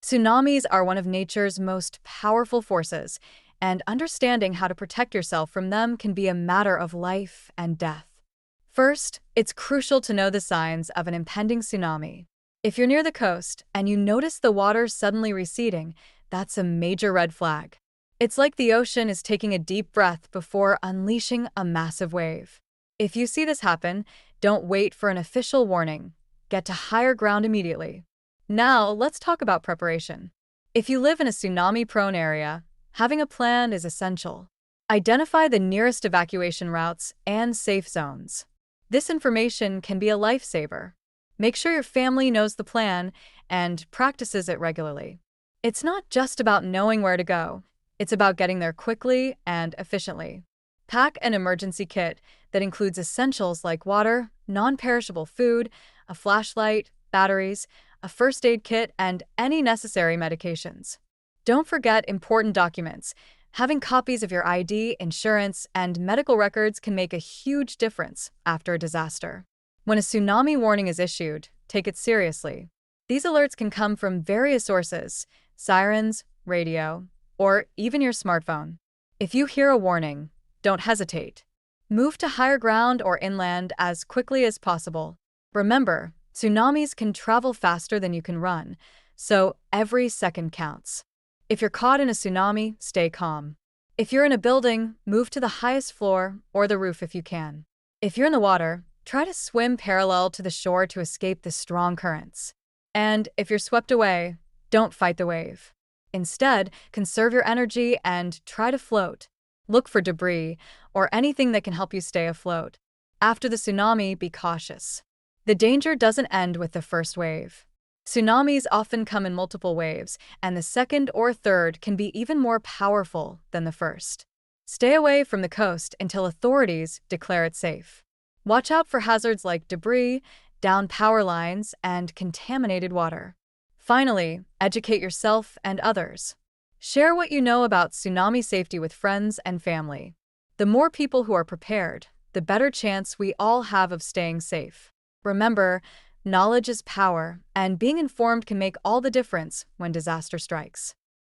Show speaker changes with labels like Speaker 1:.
Speaker 1: Tsunamis are one of nature's most powerful forces, and understanding how to protect yourself from them can be a matter of life and death. First, it's crucial to know the signs of an impending tsunami. If you're near the coast and you notice the water suddenly receding, that's a major red flag. It's like the ocean is taking a deep breath before unleashing a massive wave. If you see this happen, don't wait for an official warning. Get to higher ground immediately. Now, let's talk about preparation. If you live in a tsunami-prone area, having a plan is essential. Identify the nearest evacuation routes and safe zones. This information can be a lifesaver. Make sure your family knows the plan and practices it regularly. It's not just about knowing where to go. It's about getting there quickly and efficiently. Pack an emergency kit that includes essentials like water, non-perishable food, a flashlight, batteries, a first aid kit, and any necessary medications. Don't forget important documents. Having copies of your ID, insurance, and medical records can make a huge difference after a disaster. When a tsunami warning is issued, take it seriously. These alerts can come from various sources: sirens, radio, or even your smartphone. If you hear a warning, don't hesitate. Move to higher ground or inland as quickly as possible. Remember, tsunamis can travel faster than you can run, so every second counts. If you're caught in a tsunami, stay calm. If you're in a building, move to the highest floor or the roof if you can. If you're in the water, try to swim parallel to the shore to escape the strong currents. And if you're swept away, don't fight the wave. Instead, conserve your energy and try to float. Look for debris or anything that can help you stay afloat. After the tsunami, be cautious. The danger doesn't end with the first wave. Tsunamis often come in multiple waves, and the second or third can be even more powerful than the first. Stay away from the coast until authorities declare it safe. Watch out for hazards like debris, downed power lines, and contaminated water. Finally, educate yourself and others. Share what you know about tsunami safety with friends and family. The more people who are prepared, the better chance we all have of staying safe. Remember, knowledge is power, and being informed can make all the difference when disaster strikes.